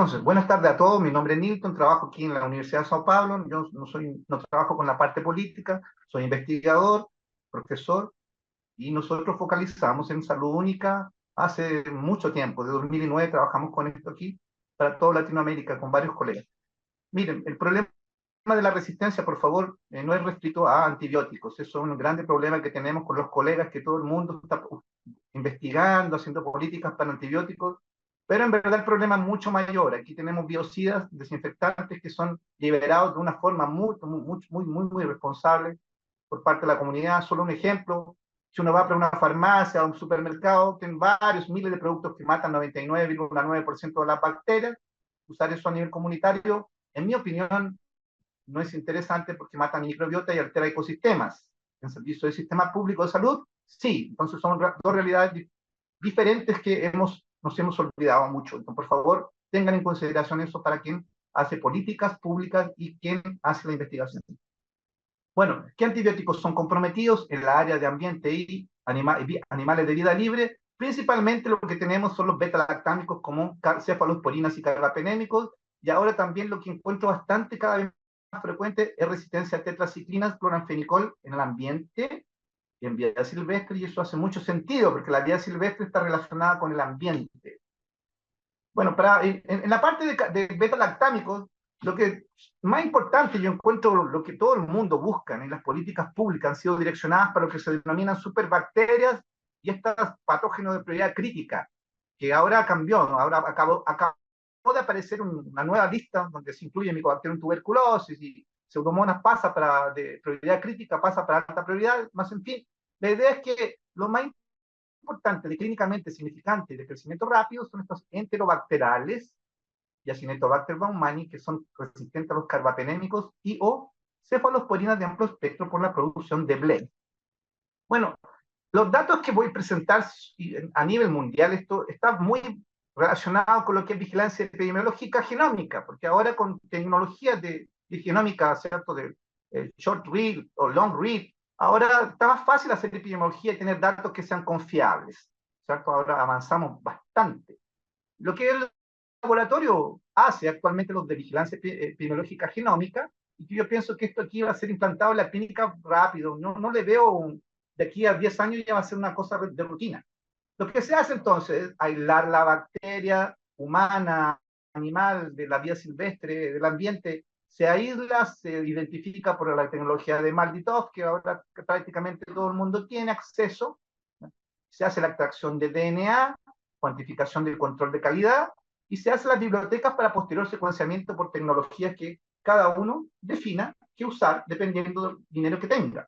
Entonces, buenas tardes a todos. Mi nombre es Nilton, trabajo aquí en la Universidad de Sao Paulo. Yo no trabajo con la parte política, soy investigador, profesor, y nosotros focalizamos en salud única hace mucho tiempo. De 2009 trabajamos con esto aquí para toda Latinoamérica, con varios colegas. Miren, el problema de la resistencia, por favor, no es restricto a antibióticos. Eso es un grande problema que tenemos con los colegas, que todo el mundo está investigando, haciendo políticas para antibióticos, pero en verdad el problema es mucho mayor. Aquí tenemos biocidas, desinfectantes que son liberados de una forma muy responsable por parte de la comunidad. Solo un ejemplo: si uno va para una farmacia o un supermercado, tienen varios miles de productos que matan 99,9% de las bacterias. Usar eso a nivel comunitario, en mi opinión, no es interesante porque mata microbiota y altera ecosistemas. En servicio del sistema público de salud, sí. Entonces son dos realidades diferentes que nos hemos olvidado mucho. Entonces, por favor, tengan en consideración eso para quien hace políticas públicas y quien hace la investigación. Bueno, ¿qué antibióticos son comprometidos en la área de ambiente y animales de vida libre? Principalmente lo que tenemos son los beta-lactámicos como cefalosporinas y carbapenémicos, y ahora también lo que encuentro bastante cada vez más frecuente es resistencia a tetraciclinas, cloranfenicol en el ambiente y en vida silvestre, y eso hace mucho sentido porque la vida silvestre está relacionada con el ambiente. Bueno, en la parte de beta-lactámicos, lo que más importante, yo encuentro lo que todo el mundo busca en las políticas públicas han sido direccionadas para lo que se denominan superbacterias y estos patógenos de prioridad crítica, que ahora cambió, ¿no? Ahora acabó de aparecer una nueva lista donde se incluye Mycobacterium tuberculosis y Pseudomonas pasa de prioridad crítica, pasa para alta prioridad, más en fin. La idea es que lo más importante de clínicamente significante de crecimiento rápido son estos enterobacterales y Acinetobacter baumannii, que son resistentes a los carbapenémicos y o cefalosporinas de amplio espectro por la producción de Bleb. Bueno, los datos que voy a presentar a nivel mundial, esto está muy relacionado con lo que es vigilancia epidemiológica genómica, porque ahora con tecnologías de genómica, ¿cierto?, de short read o long read, ahora está más fácil hacer epidemiología y tener datos que sean confiables, ¿cierto? Ahora avanzamos bastante. Lo que el laboratorio hace actualmente, los de vigilancia epidemiológica genómica, y que yo pienso que esto aquí va a ser implantado en la clínica rápido, no le veo de aquí a 10 años ya va a ser una cosa de rutina. Lo que se hace entonces es aislar la bacteria humana, animal, de la vida silvestre, del ambiente, se aísla, se identifica por la tecnología de Malditov, que ahora prácticamente todo el mundo tiene acceso, ¿no? Se hace la extracción de DNA, cuantificación del control de calidad, y se hace las bibliotecas para posterior secuenciamiento por tecnologías que cada uno defina qué usar dependiendo del dinero que tenga.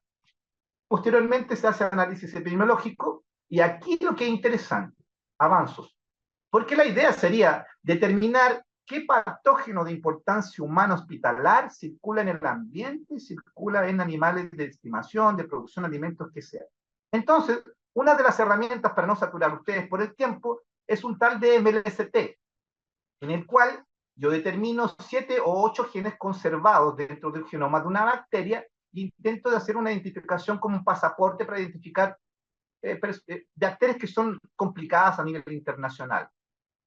Posteriormente se hace análisis epidemiológico, y aquí lo que es interesante, avanzos, porque la idea sería determinar qué patógeno de importancia humana hospitalar circula en el ambiente, circula en animales de estimación, de producción de alimentos, que sea. Entonces, una de las herramientas, para no saturar a ustedes por el tiempo, es un tal de MLST, en el cual yo determino 7 o 8 genes conservados dentro del genoma de una bacteria e intento de hacer una identificación como un pasaporte para identificar bacterias que son complicadas a nivel internacional.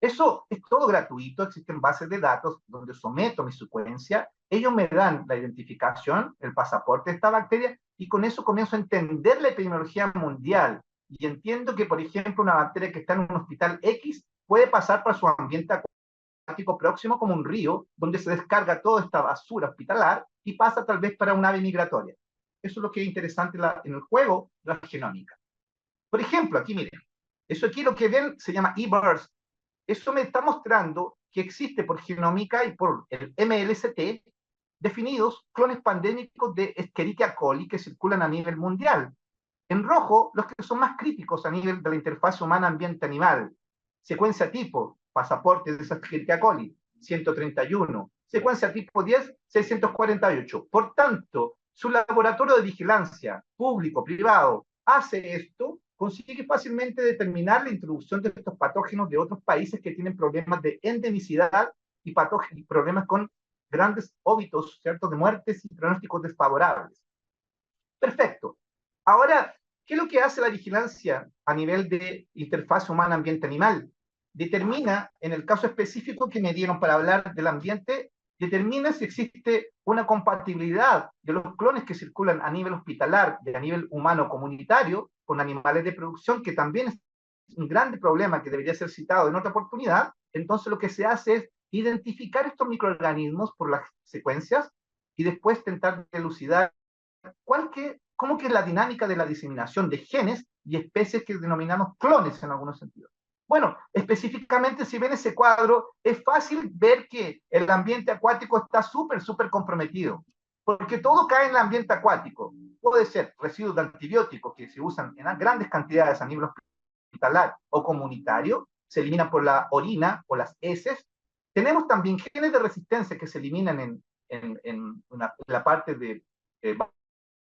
Eso es todo gratuito, existen bases de datos donde someto mi secuencia, ellos me dan la identificación, el pasaporte de esta bacteria, y con eso comienzo a entender la epidemiología mundial. Y entiendo que, por ejemplo, una bacteria que está en un hospital X puede pasar por su ambiente acuático próximo como un río, donde se descarga toda esta basura hospitalar y pasa tal vez para un ave migratoria. Eso es lo que es interesante en el juego de la genómica. Por ejemplo, aquí miren, eso aquí lo que ven se llama eBurst. Eso me está mostrando que existe por genómica y por el MLST definidos clones pandémicos de Escherichia coli que circulan a nivel mundial. En rojo, los que son más críticos a nivel de la interfaz humana-ambiente-animal. Secuencia tipo, pasaporte de Escherichia coli, 131. Secuencia tipo 10, 648. Por tanto, su laboratorio de vigilancia público-privado hace esto, consigue fácilmente determinar la introducción de estos patógenos de otros países que tienen problemas de endemicidad y problemas con grandes óbitos, ¿cierto?, de muertes y pronósticos desfavorables. Perfecto. Ahora, ¿qué es lo que hace la vigilancia a nivel de interfaz humana-ambiente-animal? determina, en el caso específico que me dieron para hablar del ambiente, determina si existe una compatibilidad de los clones que circulan a nivel hospitalar y a nivel humano comunitario con animales de producción, que también es un gran problema que debería ser citado en otra oportunidad. Entonces lo que se hace es identificar estos microorganismos por las secuencias y después tentar elucidar cómo que es la dinámica de la diseminación de genes y especies que denominamos clones en algunos sentidos. Bueno, específicamente si ven ese cuadro, es fácil ver que el ambiente acuático está súper comprometido, porque todo cae en el ambiente acuático. Puede ser residuos de antibióticos que se usan en grandes cantidades a nivel hospitalar o comunitario, se eliminan por la orina o las heces. Tenemos también genes de resistencia que se eliminan en la parte de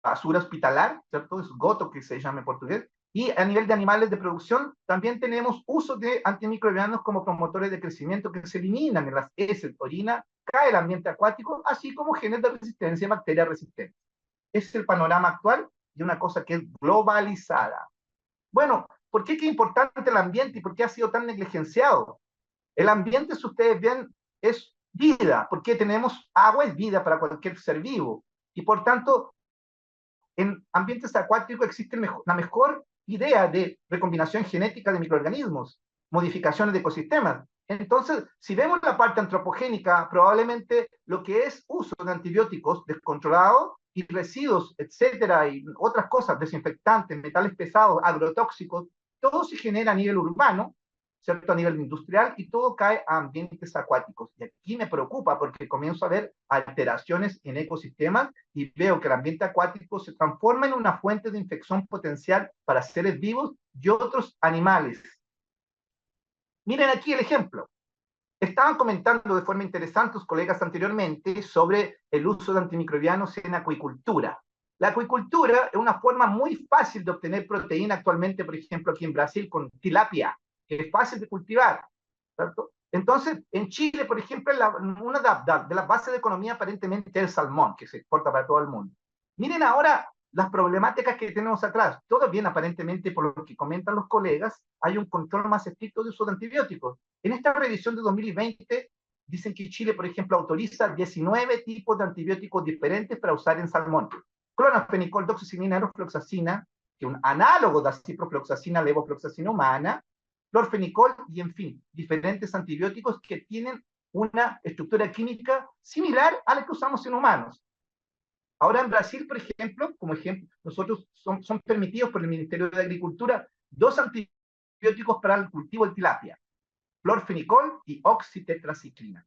basura hospitalar, ¿cierto? Es goto que se llama en portugués. Y a nivel de animales de producción, también tenemos uso de antimicrobianos como promotores de crecimiento que se eliminan en las heces, orina, cae el ambiente acuático, así como genes de resistencia y bacterias resistentes. Ese es el panorama actual de una cosa que es globalizada. Bueno, ¿por qué es importante el ambiente y por qué ha sido tan negligenciado? El ambiente, si ustedes ven, es vida, porque tenemos agua, es vida para cualquier ser vivo. Y por tanto, en ambientes acuáticos existe la mejor idea de recombinación genética de microorganismos, modificaciones de ecosistemas. Entonces, si vemos la parte antropogénica, probablemente lo que es uso de antibióticos descontrolados y residuos, etcétera, y otras cosas, desinfectantes, metales pesados, agrotóxicos, todo se genera a nivel urbano, ¿cierto? A nivel industrial, y todo cae a ambientes acuáticos. Y aquí me preocupa porque comienzo a ver alteraciones en ecosistemas y veo que el ambiente acuático se transforma en una fuente de infección potencial para seres vivos y otros animales. Miren aquí el ejemplo. Estaban comentando de forma interesante los colegas anteriormente sobre el uso de antimicrobianos en acuicultura. La acuicultura es una forma muy fácil de obtener proteína actualmente, por ejemplo, aquí en Brasil con tilapia, que es fácil de cultivar, ¿cierto? Entonces, en Chile, por ejemplo, una de las bases de economía aparentemente es el salmón, que se exporta para todo el mundo. Miren ahora las problemáticas que tenemos atrás. Todo bien, aparentemente, por lo que comentan los colegas, hay un control más estricto de uso de antibióticos. En esta revisión de 2020, dicen que Chile, por ejemplo, autoriza 19 tipos de antibióticos diferentes para usar en salmón. Clonazepam, doxiciclina, aerofloxacina, que es un análogo de ciprofloxacina, levofloxacina humana, clorfenicol y, en fin, diferentes antibióticos que tienen una estructura química similar a la que usamos en humanos. Ahora en Brasil, por ejemplo, como ejemplo, nosotros son permitidos por el Ministerio de Agricultura 2 antibióticos para el cultivo de tilapia, clorfenicol y oxitetraciclina.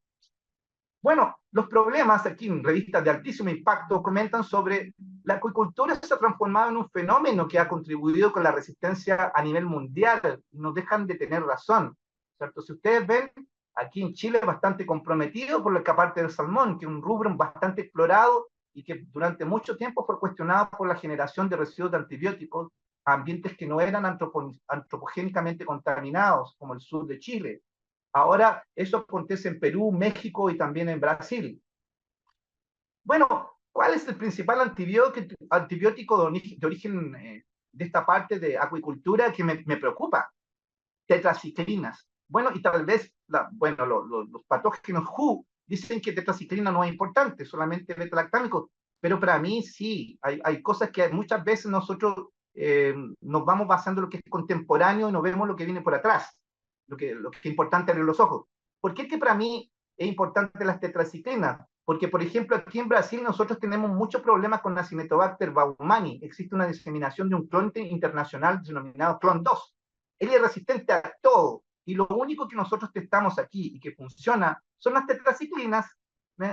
Bueno, los problemas aquí en revistas de altísimo impacto comentan sobre la acuicultura se ha transformado en un fenómeno que ha contribuido con la resistencia a nivel mundial. No dejan de tener razón, ¿cierto? Si ustedes ven, aquí en Chile es bastante comprometido por la parte del salmón, que es un rubro bastante explorado y que durante mucho tiempo fue cuestionado por la generación de residuos de antibióticos a ambientes que no eran antropogénicamente contaminados, como el sur de Chile. Ahora, eso acontece en Perú, México y también en Brasil. Bueno, ¿cuál es el principal antibiótico de origen de esta parte de acuicultura que me preocupa? Tetraciclinas. Bueno, y tal vez, los patógenos WHO dicen que tetraciclina no es importante, solamente beta-lactámicos, pero para mí sí, hay cosas que muchas veces nosotros nos vamos basando en lo que es contemporáneo y no vemos lo que viene por atrás, lo que es importante abrir los ojos. ¿Por qué es que para mí es importante las tetraciclinas? Porque, por ejemplo, aquí en Brasil nosotros tenemos muchos problemas con la Acinetobacter baumannii. Existe una diseminación de un clon internacional denominado clon 2. Él es resistente a todo. Y lo único que nosotros testamos aquí y que funciona son las tetraciclinas,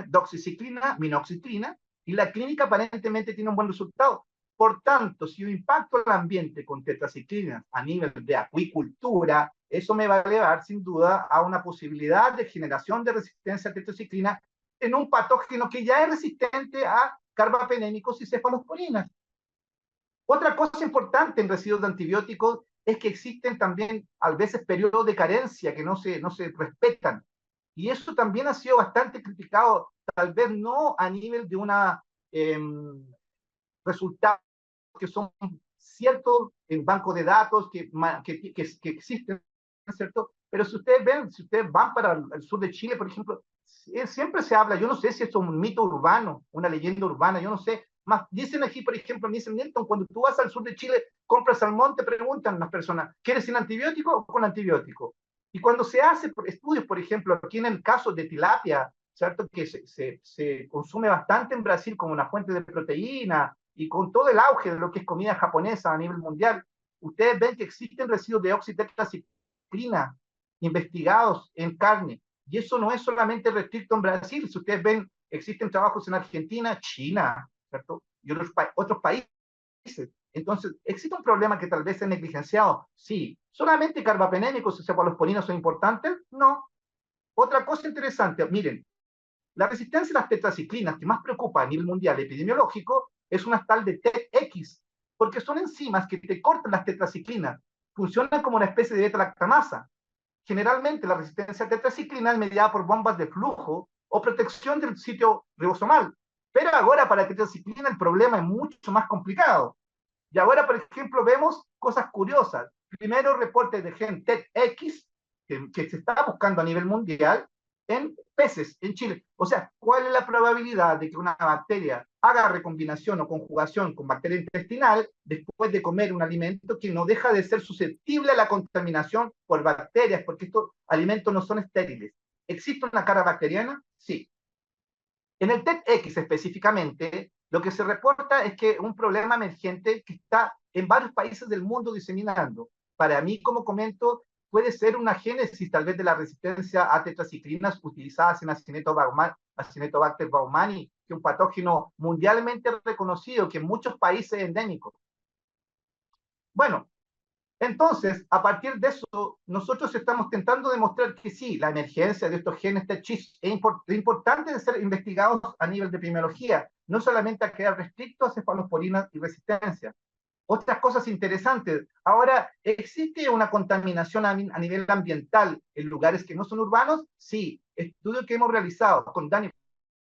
doxiciclina, minoxiclina, y la clínica aparentemente tiene un buen resultado. Por tanto, si yo impacto el ambiente con tetraciclinas a nivel de acuicultura, eso me va a llevar sin duda a una posibilidad de generación de resistencia a tetraciclina en un patógeno que ya es resistente a carbapenémicos y cefalosporinas. Otra cosa importante en residuos de antibióticos es que existen también a veces periodos de carencia que no se respetan. Y eso también ha sido bastante criticado, tal vez no a nivel de una resultados que son ciertos en bancos de datos que existen, ¿cierto? Pero si ustedes ven, si ustedes van para el sur de Chile, por ejemplo, siempre se habla, yo no sé si esto es un mito urbano, una leyenda urbana, yo no sé, más dicen aquí, por ejemplo, me dicen, Milton, cuando tú vas al sur de Chile, compras salmón, te preguntan las personas, ¿quieres sin antibiótico o con antibiótico? Y cuando se hace estudios, por ejemplo, aquí en el caso de tilapia, ¿cierto? Que se consume bastante en Brasil como una fuente de proteína y con todo el auge de lo que es comida japonesa a nivel mundial, ustedes ven que existen residuos de oxitetraciclina investigados en carne. Y eso no es solamente restricto en Brasil. Si ustedes ven, existen trabajos en Argentina, China, ¿cierto? Y otros países. Entonces, ¿existe un problema que tal vez es negligenciado? Sí. ¿Solamente carbapenémicos y cefalosporinos son importantes? No. Otra cosa interesante, miren, la resistencia a las tetraciclinas que más preocupa a nivel mundial epidemiológico es una tal de TX, porque son enzimas que te cortan las tetraciclinas, funcionan como una especie de beta-lactamasa. Generalmente la resistencia a tetraciclina es mediada por bombas de flujo o protección del sitio ribosomal. Pero ahora para la tetraciclina el problema es mucho más complicado. Y ahora, por ejemplo, vemos cosas curiosas. Primero, reportes de gen TET-X que se está buscando a nivel mundial en peces en Chile. O sea, ¿cuál es la probabilidad de que una bacteria haga recombinación o conjugación con bacteria intestinal después de comer un alimento que no deja de ser susceptible a la contaminación por bacterias? Porque estos alimentos no son estériles. ¿Existe una cara bacteriana? Sí. En el TED-X específicamente, lo que se reporta es que un problema emergente que está en varios países del mundo diseminando. Para mí, como comento, puede ser una génesis tal vez de la resistencia a tetraciclinas utilizadas en Acinetobacter baumannii, que es un patógeno mundialmente reconocido, que en muchos países es endémico. Bueno, entonces, a partir de eso, nosotros estamos intentando demostrar que sí, la emergencia de estos genes TET-CHIS es importante de ser investigados a nivel de epidemiología, no solamente a quedar restrictos a cefalosporinas y resistencia. Otras cosas interesantes. Ahora, ¿existe una contaminación a nivel ambiental en lugares que no son urbanos? Sí. Estudios que hemos realizado con Dani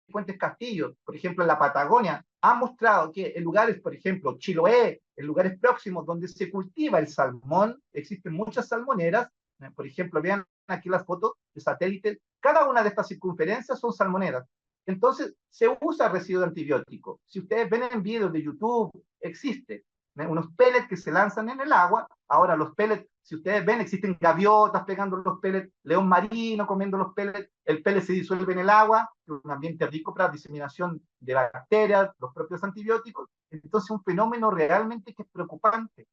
Fuentes Castillo, por ejemplo, en la Patagonia, han mostrado que en lugares, por ejemplo, Chiloé, en lugares próximos donde se cultiva el salmón, existen muchas salmoneras. Por ejemplo, vean aquí las fotos de satélites, cada una de estas circunferencias son salmoneras. Entonces, se usa residuo de antibiótico. Si ustedes ven en videos de YouTube, existe unos pellets que se lanzan en el agua. Ahora los pellets, si ustedes ven, existen gaviotas pegando los pellets, león marino comiendo los pellets, el pellet se disuelve en el agua, un ambiente rico para diseminación de bacterias, los propios antibióticos. Entonces, un fenómeno realmente que es preocupante.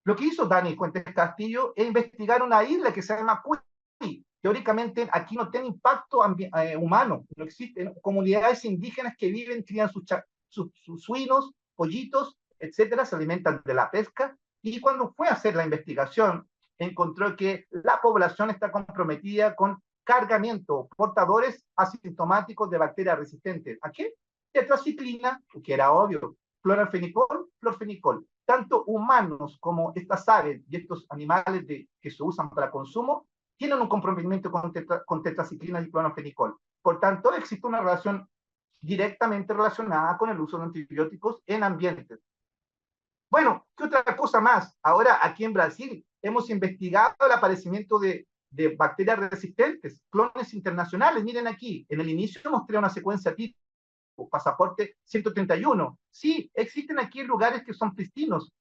Lo que hizo Dani Fuentes Castillo es investigar una isla que se llama Cuy. Teóricamente, aquí no tiene impacto humano, no existen comunidades indígenas que viven, crían sus suinos, pollitos, etcétera, se alimentan de la pesca, y cuando fue a hacer la investigación, encontró que la población está comprometida con cargamiento, portadores asintomáticos de bacterias resistentes. ¿A qué? Tetraciclina, que era obvio, clorfenicol. Tanto humanos como estas aves y estos animales que se usan para consumo tienen un comprometimiento con tetraciclina y clorfenicol. Por tanto, existe una relación directamente relacionada con el uso de antibióticos en ambientes. Bueno, ¿qué otra cosa más? Ahora, aquí en Brasil, hemos investigado el aparecimiento de bacterias resistentes, clones internacionales. Miren aquí, en el inicio mostré una secuencia tipo pasaporte 131. Sí, existen aquí lugares que son pristinos.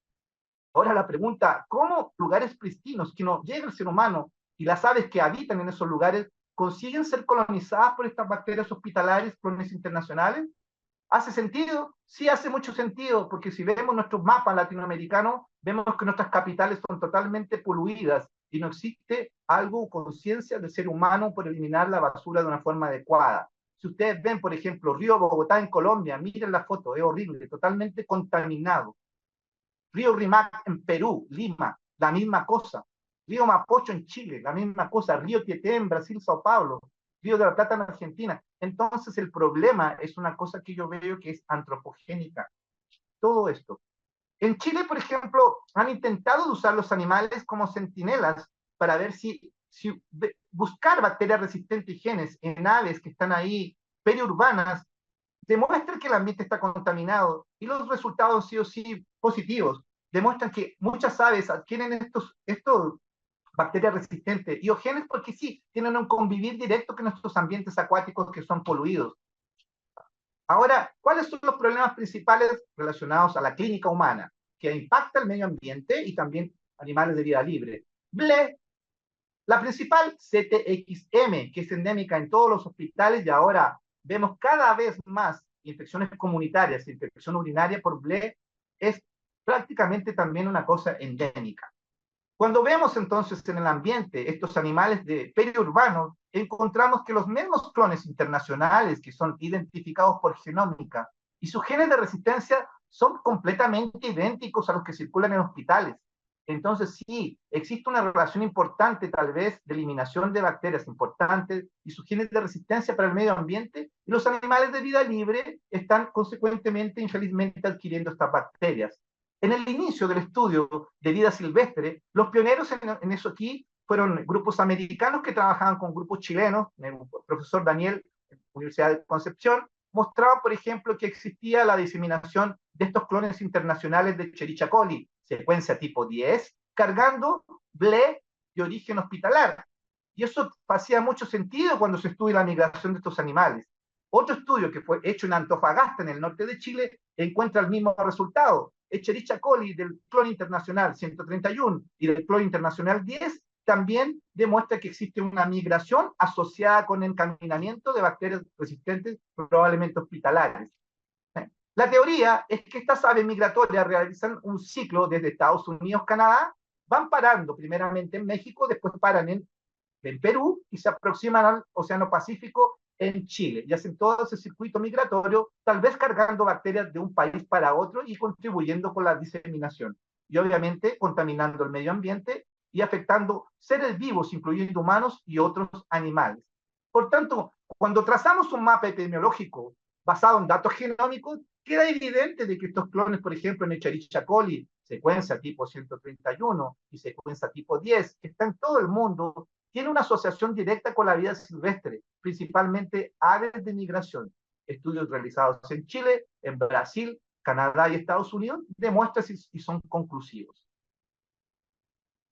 Ahora la pregunta, ¿cómo lugares pristinos que no llega el ser humano y las aves que habitan en esos lugares consiguen ser colonizadas por estas bacterias hospitalarias, clones internacionales? ¿Hace sentido? Sí, hace mucho sentido, porque si vemos nuestros mapas latinoamericanos, vemos que nuestras capitales son totalmente poluidas y no existe algo, conciencia del ser humano por eliminar la basura de una forma adecuada. Si ustedes ven, por ejemplo, Río Bogotá en Colombia, miren la foto, es horrible, totalmente contaminado. Río Rimac en Perú, Lima, la misma cosa. Río Mapocho en Chile, la misma cosa. Río Tieté en Brasil, Sao Paulo. Río de la Plata en Argentina. Entonces el problema es una cosa que yo veo que es antropogénica. Todo esto. En Chile, por ejemplo, han intentado usar los animales como centinelas para ver si buscar bacterias resistentes y genes en aves que están ahí periurbanas demuestra que el ambiente está contaminado y los resultados han sido sí positivos. Demuestran que muchas aves adquieren estos bacterias resistentes y genes porque sí, tienen un convivir directo con nuestros ambientes acuáticos que son poluidos. Ahora, ¿cuáles son los problemas principales relacionados a la clínica humana? Que impacta el medio ambiente y también animales de vida libre. BLE, la principal CTXM, que es endémica en todos los hospitales y ahora vemos cada vez más infecciones comunitarias, infección urinaria por BLE, es prácticamente también una cosa endémica. Cuando vemos entonces en el ambiente estos animales periurbanos, encontramos que los mismos clones internacionales que son identificados por genómica y sus genes de resistencia son completamente idénticos a los que circulan en hospitales. Entonces sí, existe una relación importante tal vez de eliminación de bacterias importantes y sus genes de resistencia para el medio ambiente, y los animales de vida libre están consecuentemente, infelizmente, adquiriendo estas bacterias. En el inicio del estudio de vida silvestre, los pioneros en eso aquí fueron grupos americanos que trabajaban con grupos chilenos. El profesor Daniel, de la Universidad de Concepción, mostraba, por ejemplo, que existía la diseminación de estos clones internacionales de Escherichia coli, secuencia tipo 10, cargando BLE de origen hospitalar. Y eso hacía mucho sentido cuando se estudia la migración de estos animales. Otro estudio que fue hecho en Antofagasta, en el norte de Chile, encuentra el mismo resultado. Escherichia coli del clon internacional 131 y del clon internacional 10 también demuestra que existe una migración asociada con encaminamiento de bacterias resistentes, probablemente hospitalares. La teoría es que estas aves migratorias realizan un ciclo desde Estados Unidos, Canadá, van parando primeramente en México, después paran en Perú y se aproximan al Océano Pacífico en Chile y hacen todo ese circuito migratorio, tal vez cargando bacterias de un país para otro y contribuyendo con la diseminación. Y obviamente contaminando el medio ambiente y afectando seres vivos, incluyendo humanos y otros animales. Por tanto, cuando trazamos un mapa epidemiológico basado en datos genómicos, queda evidente de que estos clones, por ejemplo, en Escherichia coli, secuencia tipo 131 y secuencia tipo 10, que está en todo el mundo, tiene una asociación directa con la vida silvestre, principalmente aves de migración. Estudios realizados en Chile, en Brasil, Canadá y Estados Unidos demuestran y son conclusivos.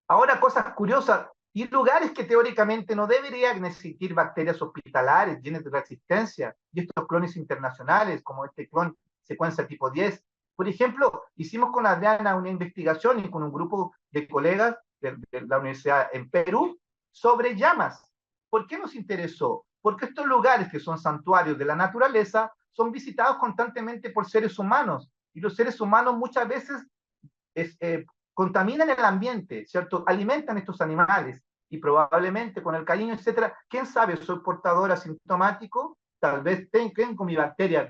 Ahora, cosas curiosas, y lugares que teóricamente no deberían existir bacterias hospitalares llenas de resistencia, y estos clones internacionales, como este clon secuencia tipo 10. Por ejemplo, hicimos con Adriana una investigación y con un grupo de colegas de la universidad en Perú sobre llamas. ¿Por qué nos interesó? Porque estos lugares que son santuarios de la naturaleza son visitados constantemente por seres humanos, y los seres humanos muchas veces es, contaminan el ambiente, ¿cierto? Alimentan estos animales y probablemente con el cariño, etcétera, quién sabe, soy portador asintomático, tal vez tengo mi bacteria,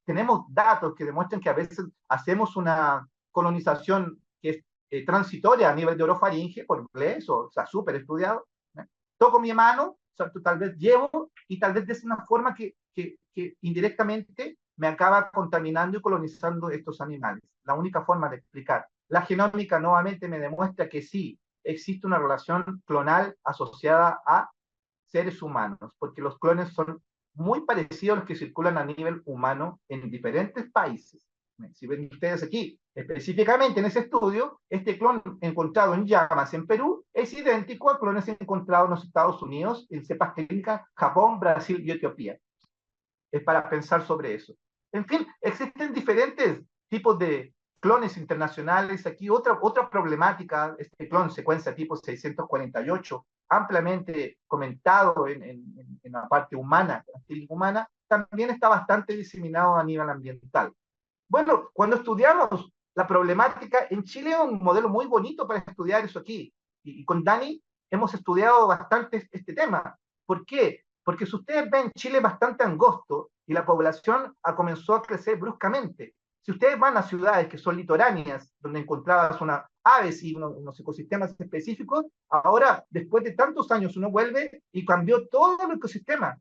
tenemos datos que demuestran que a veces hacemos una colonización que es transitoria a nivel de orofaringe, por eso, o sea, súper estudiado, ¿eh? Toco mi mano, ¿cierto? Tal vez llevo y tal vez de una forma que indirectamente me acaba contaminando y colonizando estos animales. La única forma de explicar. La genómica nuevamente me demuestra que sí, existe una relación clonal asociada a seres humanos, porque los clones son muy parecidos a los que circulan a nivel humano en diferentes países. Si ven ustedes aquí, específicamente en ese estudio, este clon encontrado en llamas en Perú es idéntico a clones encontrados en los Estados Unidos, en cepas clínicas, Japón, Brasil y Etiopía. Es para pensar sobre eso. En fin, existen diferentes tipos de clones internacionales. Aquí otra problemática, este clon secuencia tipo 648, ampliamente comentado en la parte humana, humana, también está bastante diseminado a nivel ambiental. Bueno, cuando estudiamos la problemática, en Chile es un modelo muy bonito para estudiar eso aquí. Y con Dani hemos estudiado bastante este tema. ¿Por qué? Porque si ustedes ven, Chile es bastante angosto y la población comenzó a crecer bruscamente. Si ustedes van a ciudades que son litoráneas, donde encontrabas unas aves y unos ecosistemas específicos, ahora, después de tantos años, uno vuelve y cambió todo el ecosistema.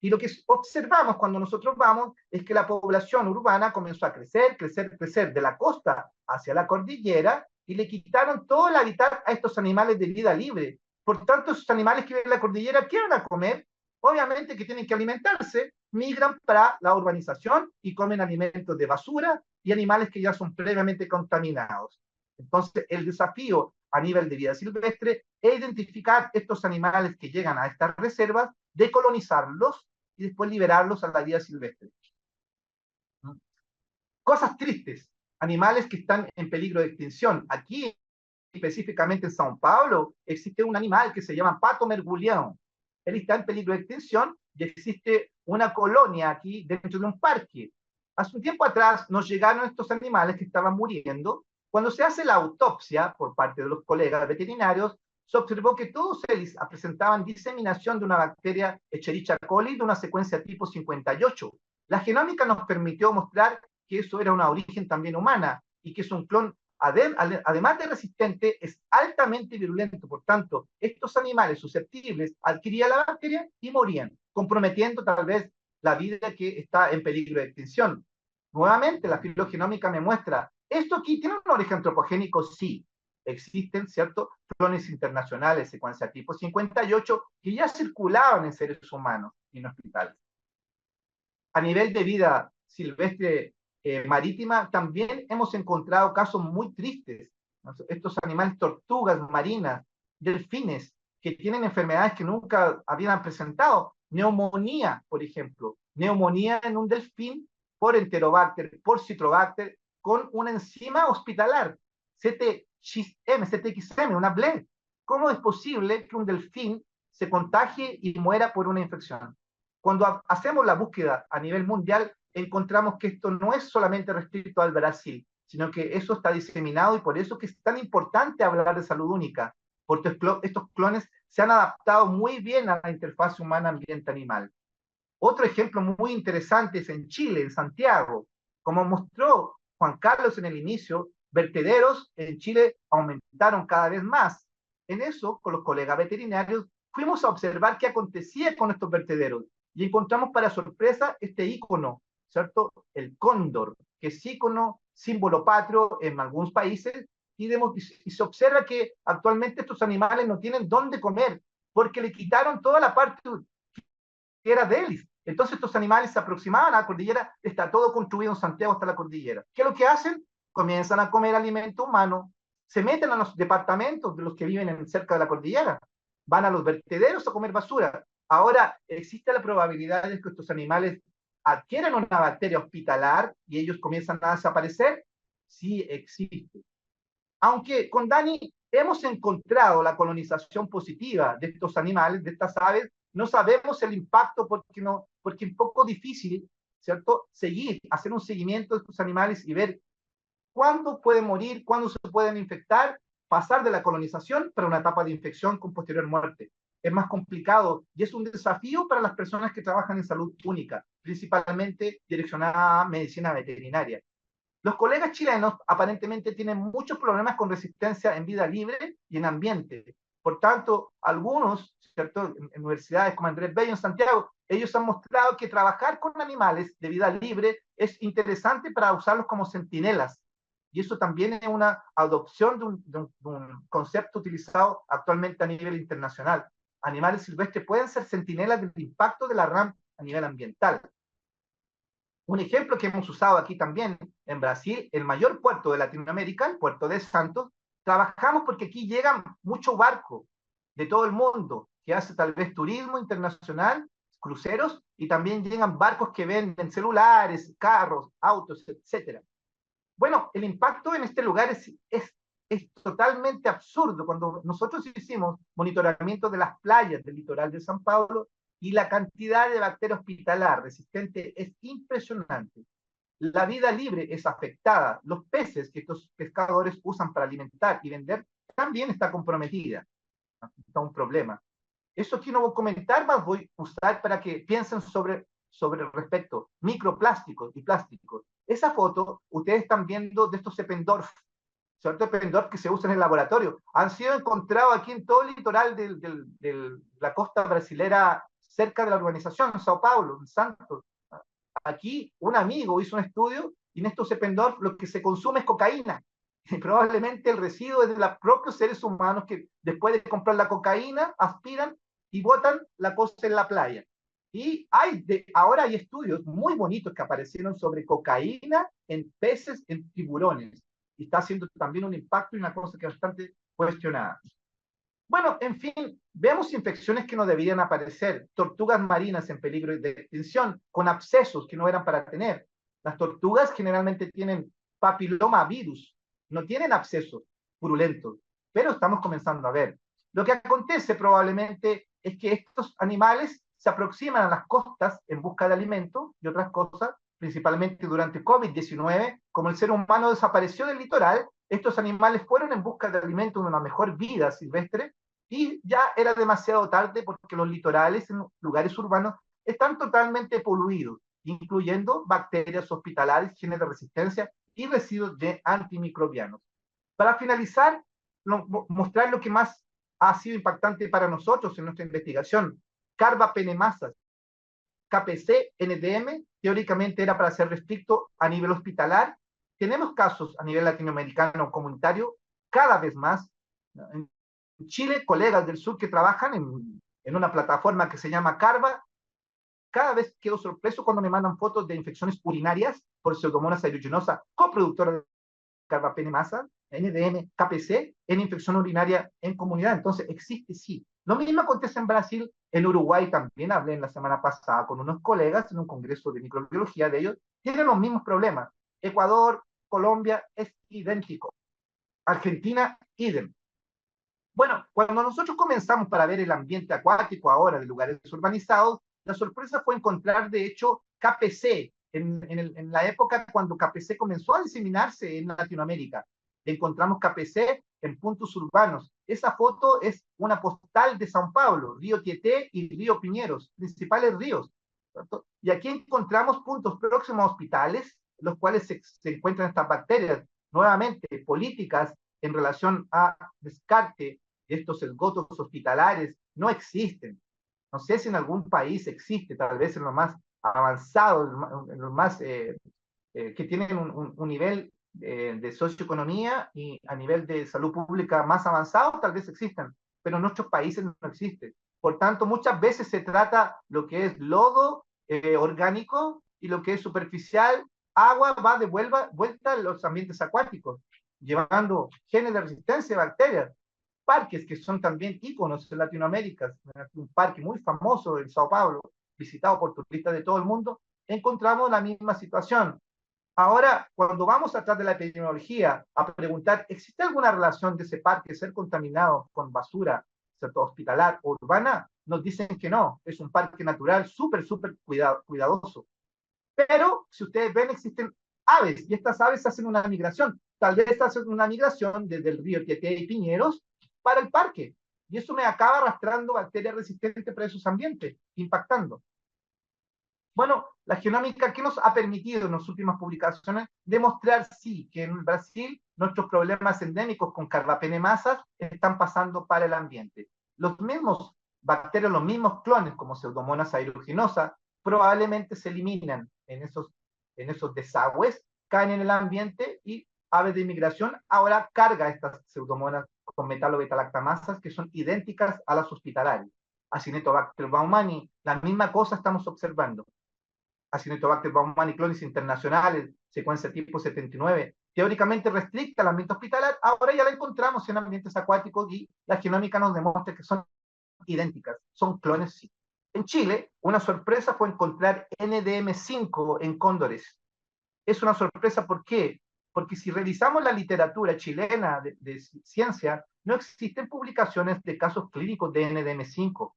Y lo que observamos cuando nosotros vamos es que la población urbana comenzó a crecer, crecer, crecer de la costa hacia la cordillera y le quitaron todo el hábitat a estos animales de vida libre. Por tanto, esos animales que viven en la cordillera, ¿qué van a comer? Obviamente que tienen que alimentarse, migran para la urbanización y comen alimentos de basura y animales que ya son previamente contaminados. Entonces, el desafío a nivel de vida silvestre es identificar estos animales que llegan a estas reservas, decolonizarlos y después liberarlos a la vida silvestre. Cosas tristes, animales que están en peligro de extinción. Aquí, específicamente en São Paulo, existe un animal que se llama pato mergulhão. Él está en peligro de extinción y existe una colonia aquí dentro de un parque. Hace un tiempo atrás nos llegaron estos animales que estaban muriendo. Cuando se hace la autopsia por parte de los colegas veterinarios, se observó que todos ellos presentaban diseminación de una bacteria Escherichia coli de una secuencia tipo 58. La genómica nos permitió mostrar que eso era una origen también humana y que es un clon, además de resistente, es altamente virulento. Por tanto, estos animales susceptibles adquirían la bacteria y morían, comprometiendo tal vez la vida que está en peligro de extinción. Nuevamente, la filogenómica me muestra, ¿esto aquí tiene un origen antropogénico? Sí. Existen, ¿cierto?, clones internacionales, secuencia tipo 58, que ya circulaban en seres humanos y en hospitales. A nivel de vida silvestre marítima, también hemos encontrado casos muy tristes. Estos animales, tortugas marinas, delfines, que tienen enfermedades que nunca habían presentado. Neumonía, por ejemplo. Neumonía en un delfín por Enterobacter, por Citrobacter, con una enzima hospitalar, CTXM, una BLE. ¿Cómo es posible que un delfín se contagie y muera por una infección? Cuando hacemos la búsqueda a nivel mundial, encontramos que esto no es solamente restricto al Brasil, sino que eso está diseminado, y por eso que es tan importante hablar de salud única, porque estos clones se han adaptado muy bien a la interfaz humana-ambiente-animal. Otro ejemplo muy interesante es en Chile, en Santiago. Como mostró Juan Carlos en el inicio, vertederos en Chile aumentaron cada vez más. En eso, con los colegas veterinarios, fuimos a observar qué acontecía con estos vertederos y encontramos para sorpresa este ícono, ¿cierto? El cóndor, que es ícono, símbolo patrio en algunos países, y se observa que actualmente estos animales no tienen dónde comer, porque le quitaron toda la parte que era de ellos. Entonces estos animales se aproximaban a la cordillera, está todo construido en Santiago hasta la cordillera. ¿Qué es lo que hacen? Comienzan a comer alimento humano, se meten a los departamentos de los que viven cerca de la cordillera, van a los vertederos a comer basura. Ahora, ¿existe la probabilidad de que estos animales adquieran una bacteria hospitalar y ellos comienzan a desaparecer? Sí existe. Aunque con Dani hemos encontrado la colonización positiva de estos animales, de estas aves, no sabemos el impacto porque es un poco difícil, ¿cierto?, hacer un seguimiento de estos animales y ver cuándo pueden morir, cuándo se pueden infectar, pasar de la colonización para una etapa de infección con posterior muerte. Es más complicado y es un desafío para las personas que trabajan en salud única, principalmente direccionada a medicina veterinaria. Los colegas chilenos aparentemente tienen muchos problemas con resistencia en vida libre y en ambiente. Por tanto, algunos, ¿cierto?, en universidades como Andrés Bello en Santiago, ellos han mostrado que trabajar con animales de vida libre es interesante para usarlos como centinelas. Y eso también es una adopción de un concepto utilizado actualmente a nivel internacional. Animales silvestres pueden ser centinelas del impacto de la RAM a nivel ambiental. Un ejemplo que hemos usado aquí también en Brasil, el mayor puerto de Latinoamérica, el puerto de Santos, trabajamos porque aquí llegan muchos barcos de todo el mundo que hace tal vez turismo internacional, cruceros, y también llegan barcos que venden celulares, carros, autos, etc. Bueno, el impacto en este lugar es totalmente absurdo. Cuando nosotros hicimos monitoramiento de las playas del litoral de San Paulo, y la cantidad de bacteria hospitalar resistente es impresionante. La vida libre es afectada. Los peces que estos pescadores usan para alimentar y vender también está comprometida. Está un problema. Eso que no voy a comentar, más voy a usar para que piensen sobre respecto microplásticos y plásticos. Esa foto, ustedes están viendo de estos Eppendorf, ¿cierto? Eppendorf que se usan en el laboratorio. Han sido encontrados aquí en todo el litoral de la costa brasilera, cerca de la urbanización, en Sao Paulo, en Santos. Aquí un amigo hizo un estudio y en estos Eppendorf lo que se consume es cocaína. Y probablemente el residuo es de los propios seres humanos que después de comprar la cocaína aspiran y botan la cosa en la playa. Y ahora hay estudios muy bonitos que aparecieron sobre cocaína en peces, en tiburones. y está haciendo también un impacto y una cosa que es bastante cuestionada. Bueno, en fin, vemos infecciones que no debían aparecer, tortugas marinas en peligro de extinción, con abscesos que no eran para tener. Las tortugas generalmente tienen papilomavirus, no tienen abscesos purulentos, pero estamos comenzando a ver. Lo que acontece probablemente es que estos animales se aproximan a las costas en busca de alimento y otras cosas, principalmente durante COVID-19, como el ser humano desapareció del litoral, estos animales fueron en busca de alimento, de una mejor vida silvestre, y ya era demasiado tarde porque los litorales en lugares urbanos están totalmente poluidos, incluyendo bacterias hospitalares, genes de resistencia y residuos de antimicrobianos. Para finalizar, mostrar lo que más ha sido impactante para nosotros en nuestra investigación. Carbapenemasas, KPC, NDM, teóricamente era para ser restricto a nivel hospitalar. Tenemos casos a nivel latinoamericano comunitario cada vez más. En Chile, colegas del sur que trabajan en una plataforma que se llama Carva, cada vez quedo sorpreso cuando me mandan fotos de infecciones urinarias por Pseudomonas aeruginosa, coproductora de carbapenemasa, NDM, KPC, en infección urinaria en comunidad. Entonces, existe sí. Lo mismo acontece en Brasil, en Uruguay también hablé en la semana pasada con unos colegas en un congreso de microbiología de ellos, tienen los mismos problemas. Ecuador, Colombia es idéntico. Argentina, idem. Bueno, cuando nosotros comenzamos para ver el ambiente acuático ahora de lugares urbanizados, la sorpresa fue encontrar, de hecho, KPC, en la época cuando KPC comenzó a diseminarse en Latinoamérica. Encontramos KPC en puntos urbanos. Esa foto es una postal de São Paulo, Río Tieté y Río Piñeros, principales ríos. ¿Cierto? Y aquí encontramos puntos próximos a hospitales, en los cuales se encuentran estas bacterias. Nuevamente, políticas en relación a descarte de estos esgotos hospitalares no existen. No sé si en algún país existe, tal vez en los más avanzados, en los más que tienen un nivel de socioeconomía y a nivel de salud pública más avanzado, tal vez existan, pero en nuestros países no existe. Por tanto, muchas veces se trata lo que es lodo orgánico y lo que es superficial, agua va de vuelta a los ambientes acuáticos, llevando genes de resistencia de bacterias. Parques que son también íconos en Latinoamérica, un parque muy famoso en Sao Paulo, visitado por turistas de todo el mundo, encontramos la misma situación. Ahora, cuando vamos atrás de la epidemiología a preguntar, ¿existe alguna relación de ese parque ser contaminado con basura, ¿cierto? Hospitalar o urbana? Nos dicen que no, es un parque natural súper cuidadoso. Pero, si ustedes ven, existen aves, y estas aves hacen una migración. Tal vez hacen una migración desde el río Tieté y Piñeros para el parque. Y eso me acaba arrastrando bacterias resistentes para esos ambientes, impactando. Bueno, la genómica, ¿qué nos ha permitido en las últimas publicaciones? Demostrar, sí, que en Brasil nuestros problemas endémicos con carbapenemasas están pasando para el ambiente. Los mismos bacterias, los mismos clones, como Pseudomonas aeruginosa, probablemente se eliminan en esos desagües, caen en el ambiente y aves de inmigración ahora carga estas pseudomonas con metalobetalactamasas que son idénticas a las hospitalarias. Acinetobacter baumannii, la misma cosa estamos observando. Acinetobacter baumannii clones internacionales, secuencia tipo 79, teóricamente restricta al ambiente hospitalar, ahora ya la encontramos en ambientes acuáticos y la genómica nos demuestra que son idénticas, son clones sí. En Chile, una sorpresa fue encontrar NDM5 en cóndores. Es una sorpresa, ¿por qué? Porque si revisamos la literatura chilena de ciencia, no existen publicaciones de casos clínicos de NDM5,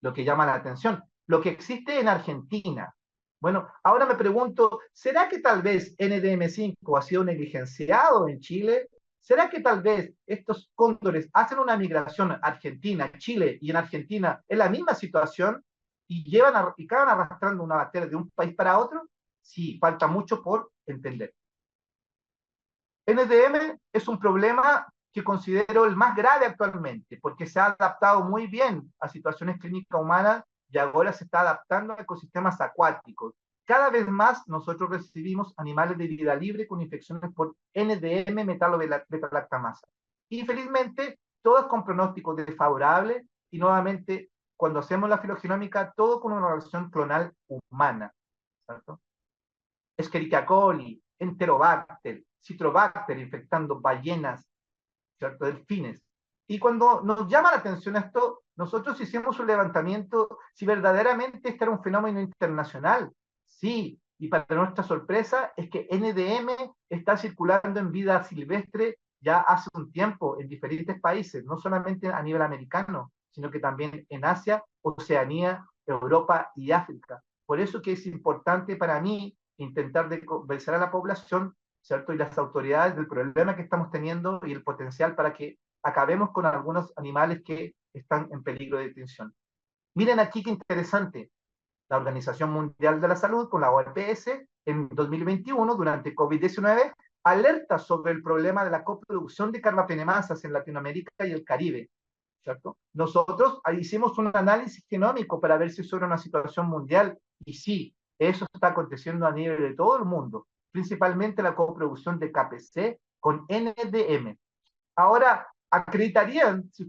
lo que llama la atención. Lo que existe en Argentina. Bueno, ahora me pregunto, ¿será que tal vez NDM5 ha sido negligenciado en Chile? ¿Será que tal vez estos cóndores hacen una migración a Argentina, Chile y en Argentina en la misma situación y acaban arrastrando una bacteria de un país para otro? Sí, falta mucho por entender. NDM es un problema que considero el más grave actualmente, porque se ha adaptado muy bien a situaciones clínicas humanas y ahora se está adaptando a ecosistemas acuáticos. Cada vez más nosotros recibimos animales de vida libre con infecciones por NDM metalobetalactamasa. Y felizmente, todas con pronósticos desfavorables y nuevamente, cuando hacemos la filogenómica, todo con una relación clonal humana. ¿Cierto? Escherichia coli, Enterobacter, Citrobacter infectando ballenas, ¿cierto? Delfines. Y cuando nos llama la atención esto, nosotros hicimos un levantamiento si verdaderamente este era un fenómeno internacional. Sí, y para nuestra sorpresa es que NDM está circulando en vida silvestre ya hace un tiempo en diferentes países, no solamente a nivel americano, sino que también en Asia, Oceanía, Europa y África. Por eso que es importante para mí intentar de convencer a la población, ¿cierto? Y las autoridades del problema que estamos teniendo y el potencial para que acabemos con algunos animales que están en peligro de extinción. Miren aquí qué interesante. La Organización Mundial de la Salud, con la OMS, en 2021, durante COVID-19, alerta sobre el problema de la coproducción de carbapenemasas en Latinoamérica y el Caribe, ¿cierto? Nosotros hicimos un análisis genómico para ver si eso era una situación mundial, y sí, eso está aconteciendo a nivel de todo el mundo, principalmente la coproducción de KPC con NDM. Ahora, acreditarían, si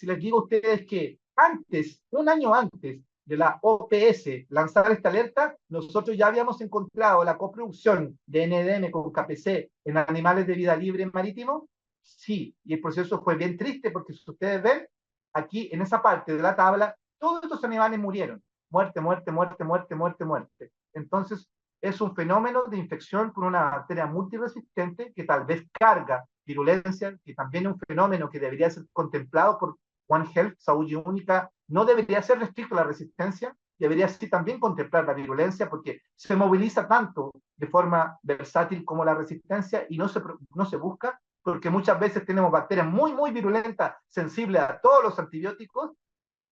les digo a ustedes que antes, un año antes de la OPS lanzar esta alerta, nosotros ya habíamos encontrado la coproducción de NDM con KPC en animales de vida libre marítimo. Sí, y el proceso fue bien triste porque si ustedes ven, aquí en esa parte de la tabla, todos estos animales murieron. Muerte, muerte, muerte, muerte, muerte, muerte. Entonces, es un fenómeno de infección por una bacteria multiresistente que tal vez carga virulencia, que también es un fenómeno que debería ser contemplado por One Health, Salud Única, no debería ser restricto a la resistencia, debería sí también contemplar la virulencia porque se moviliza tanto de forma versátil como la resistencia y no se busca porque muchas veces tenemos bacterias muy, muy virulentas, sensibles a todos los antibióticos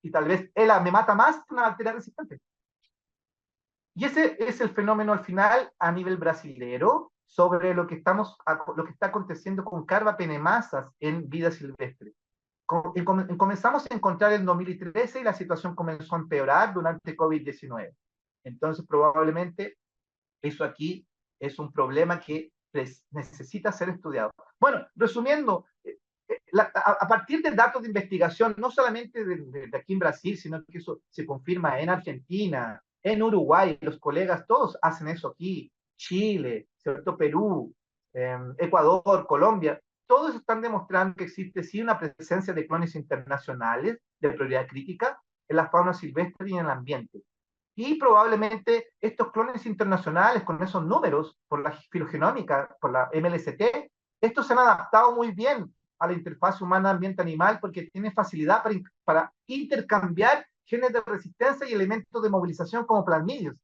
y tal vez ella me mata más que una bacteria resistente. Y ese es el fenómeno al final a nivel brasilero sobre lo que está aconteciendo con carbapenemasas en vida silvestre. Comenzamos a encontrar en 2013 y la situación comenzó a empeorar durante COVID-19. Entonces, probablemente eso aquí es un problema que necesita ser estudiado. Bueno, resumiendo, a partir de datos de investigación, no solamente de aquí en Brasil, sino que eso se confirma en Argentina, en Uruguay, los colegas todos hacen eso aquí, Chile, ¿cierto? Perú, Ecuador, Colombia, todos están demostrando que existe sí una presencia de clones internacionales de prioridad crítica en la fauna silvestre y en el ambiente. Y probablemente estos clones internacionales con esos números, por la filogenómica, por la MLST, estos se han adaptado muy bien a la interfaz humana-ambiente-animal porque tienen facilidad para intercambiar genes de resistencia y elementos de movilización como plasmidios.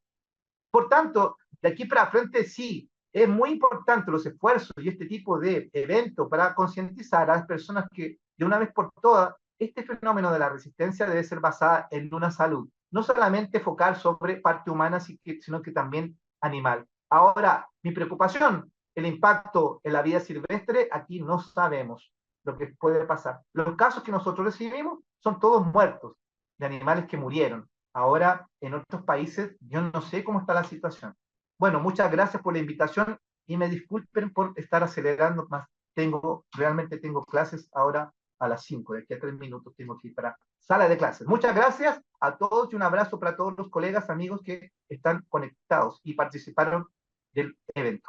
Por tanto, de aquí para frente sí, es muy importante los esfuerzos y este tipo de eventos para concientizar a las personas que de una vez por todas este fenómeno de la resistencia debe ser basada en una salud, no solamente focar sobre parte humana, sino que también animal. Ahora, mi preocupación, el impacto en la vida silvestre, aquí no sabemos lo que puede pasar. Los casos que nosotros recibimos son todos muertos, de animales que murieron. Ahora, en otros países, yo no sé cómo está la situación. Bueno, muchas gracias por la invitación y me disculpen por estar acelerando más. Realmente tengo clases ahora a las 5, de aquí a 3 minutos tengo que ir para sala de clases. Muchas gracias a todos y un abrazo para todos los colegas, amigos que están conectados y participaron del evento.